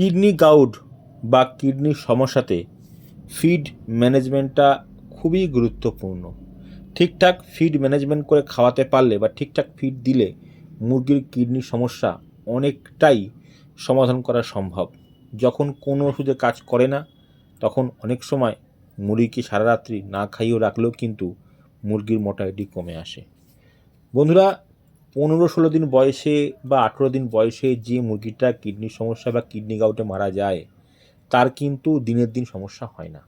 Kidney gout বা কিডনির সমস্যাতে ফিড ম্যানেজমেন্টটা খুবই গুরুত্বপূর্ণ। ঠিকঠাক ফিড ম্যানেজমেন্ট করে খাওয়াতে পারলে বা ঠিকঠাক ফিড দিলে মুরগির কিডনির সমস্যা অনেকটাই সমাধান করা সম্ভব। যখন কোনো ওষুধে কাজ করে না তখন অনেক সময় মুরগিকে সারা রাত্রি না খাইয়েও রাখলেও কিন্তু মুরগির মোর্টালিটি কমে আসে। বন্ধুরা, 15-16 দিন বয়সে বা 18 দিন বয়সে যে মুরগিটা কিডনির সমস্যা বা কিডনি গাউটে মারা যায় তার কিন্তু দিনের দিন সমস্যা হয় না।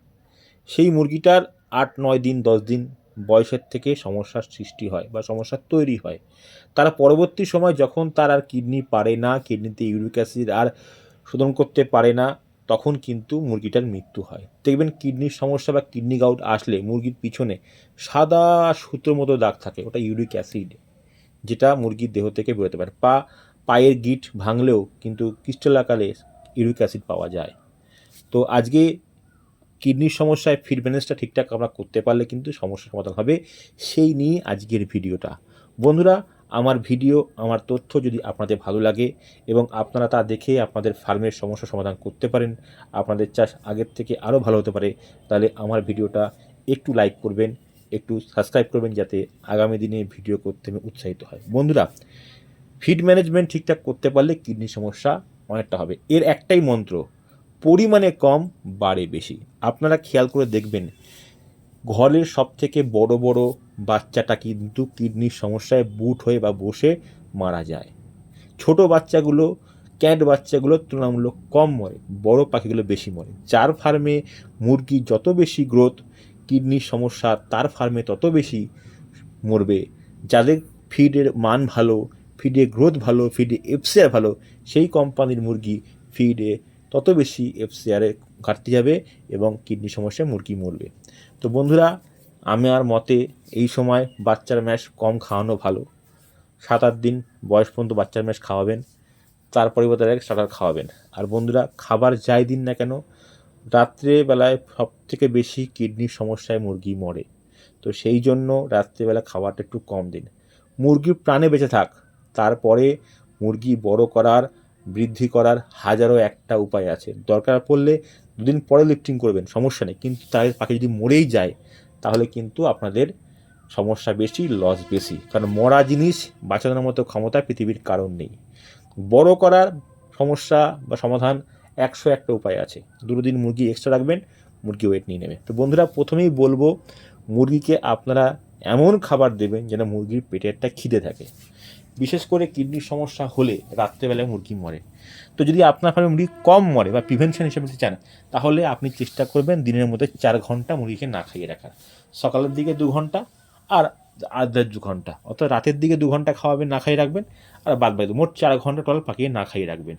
সেই মুরগিটার 8-9 দিন 10 দিন বয়সের থেকে সমস্যার সৃষ্টি হয় বা সমস্যা তৈরি হয়। তার পরবর্তী সময় যখন তার আর কিডনি পারে না, কিডনিতে ইউরিক অ্যাসিড আর শোধন করতে পারে না, তখন কিন্তু মুরগিটার মৃত্যু হয়। দেখবেন কিডনির সমস্যা বা কিডনি গাউট আসলে মুরগির পিছনে সাদা সুতোর মতো দাগ থাকে, ওটা ইউরিক অ্যাসিড, যেটা মুরগির দেহ থেকে বেরোতে পারে। পায়ের গিঁট ভাঙলেও কিন্তু ক্রিস্টাল আকারে ইউরিক অ্যাসিড পাওয়া যায়। তো আজকে কিডনির সমস্যায় ফিড ম্যানেজটা ঠিকঠাক আমরা করতে পারলে কিন্তু সমস্যার সমাধান হবে, সেই নিয়ে আজকের ভিডিওটা। বন্ধুরা, আমার ভিডিও, আমার তথ্য যদি আপনাদের ভালো লাগে এবং আপনারা তা দেখে আপনাদের ফার্মের সমস্যা সমাধান করতে পারেন, আপনাদের চাষ আগের থেকে আরও ভালো হতে পারে, তাহলে আমার ভিডিওটা একটু লাইক করবেন, একটু সাবস্ক্রাইব করবেন, যাতে আগামী দিনে ভিডিও করতে আমি উৎসাহিত হয়। বন্ধুরা, ফিড ম্যানেজমেন্ট ঠিকঠাক করতে পারলে কিডনির সমস্যা অনেকটা হবে। এর একটাই মন্ত্র, পরিমাণে কম বাড়ে বেশি। আপনারা খেয়াল করে দেখবেন ঘরের সবথেকে বড় বড় বাচ্চাটা কিন্তু কিডনির সমস্যায় বুট হয়ে বা বসে মারা যায়। ছোট বাচ্চাগুলো, ক্যাট বাচ্চাগুলো তুলনামূলক কম মরে, বড় পাখিগুলো বেশি মরে। যার ফার্মে মুরগি যত বেশি গ্রোথ, কিডনির সমস্যা তার ফার্মে তত বেশি মরবে। যাদের ফিডের মান ভালো, ফিডে গ্রোথ ভালো, ফিডে এফসিআর ভালো, সেই কোম্পানির মুরগি ফিডে তত বেশি এফসিআরে ঘাটতি যাবে এবং কিডনি সমস্যায় মুরগি মরবে। তো বন্ধুরা, আমার মতে এই সময় বাচ্চার ম্যাশ কম খাওয়ানো ভালো। 7-8 দিন বয়স পর্যন্ত বাচ্চার ম্যাশ খাওয়াবেন, তার পরিবর্তে ডাইরেক্ট স্টার্টার খাওয়াবেন। আর বন্ধুরা, খাবার যাই দিন না কেন, রাত্রেবেলায় সবথেকে বেশি কিডনির সমস্যায় মুরগি মরে। তো সেই জন্য রাত্রেবেলা খাবারটা একটু কম দিন। মুরগির প্রাণে বেঁচে থাক, তারপরে মুরগি বড় করার, বৃদ্ধি করার হাজারো একটা উপায় আছে। দরকার পড়লে 2 দিন পরে লিফটিং করবেন, সমস্যা নেই, কিন্তু তার পাখি যদি মরেই যায় তাহলে কিন্তু আপনাদের সমস্যা বেশি, লস বেশি। কারণ মরা জিনিস বাঁচানোর মতো ক্ষমতা পৃথিবীর কারণ নেই। বড় করার সমস্যা বা সমাধান 101টা উপায় আছে। 2 দিন মুরগি এক্সট্রা রাখবেন, মুরগি ওয়েট নিয়ে নেবে। তো বন্ধুরা, প্রথমেই বলবো মুরগিকে আপনারা এমন খাবার দেবেন যেন মুরগির পেটে একটা খিদে থাকে। বিশেষ করে কিডনির সমস্যা হলে রাত্রেবেলায় মুরগি মরে। তো যদি আপনার ফার্মে মুরগি কম মরে বা প্রিভেনশন হিসেবে নিতে চান, তাহলে আপনি চেষ্টা করবেন দিনের মধ্যে 4 ঘন্টা মুরগিকে না খাইয়ে রাখার। সকালের দিকে 2 ঘন্টা আর 1.5-2 ঘন্টা, অর্থাৎ রাতের দিকে 2 ঘন্টা খাওয়াবেন, না খাইয়ে রাখবেন, আর বাদ বাকি মোট 4 ঘন্টা টোটাল পাকিয়ে না খাইয়ে রাখবেন।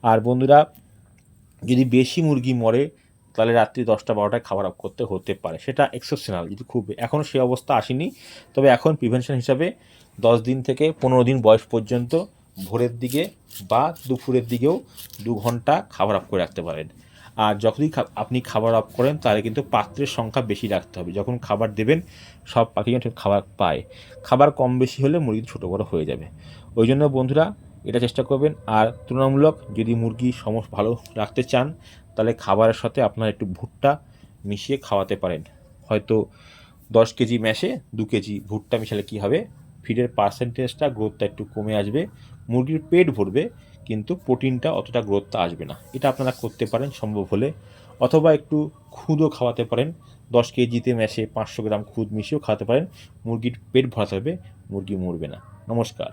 আর বন্ধুরা, যদি বেশি মুরগি মরে তাহলে রাত্রি 10টা-12টায় খাবার অফ করতে হতে পারে, সেটা এক্সেপশনাল, যদি খুব এখনও সে অবস্থা আসেনি। তবে এখন প্রিভেনশন হিসাবে 10 দিন থেকে 15 দিন বয়স পর্যন্ত ভোরের দিকে বা দুপুরের দিকেও 2 ঘন্টা খাবার অফ করে রাখতে পারেন। আর যখনই আপনি খাবার অফ করেন তাহলে কিন্তু পাত্রের সংখ্যা বেশি রাখতে হবে। যখন খাবার দেবেন সব পাখি যেন খাবার পায়। খাবার কম বেশি হলে মুরগি ছোটো বড়ো হয়ে যাবে। ওই জন্য বন্ধুরা, এটা চেষ্টা করবেন। আর তুলনামূলক যদি মুরগি ভালো রাখতে চান তাহলে খাবারের সাথে আপনার একটু ভুট্টা মিশিয়ে খাওয়াতে পারেন। হয়তো 10 কেজি ম্যাশে 2 কেজি ভুট্টা মিশালে কী হবে, ফিডের পার্সেন্টেজটা, গ্রোথটা একটু কমে আসবে, মুরগির পেট ভরবে কিন্তু প্রোটিনটা অতটা গ্রোথটা আসবে না। এটা আপনারা করতে পারেন সম্ভব হলে। অথবা একটু খুদও খাওয়াতে পারেন, 10 কেজিতে ম্যাশে 500 গ্রাম খুদ মিশিয়েও খাওয়াতে পারেন। মুরগির পেট ভরাতে হবে, মুরগি মরবে না। নমস্কার।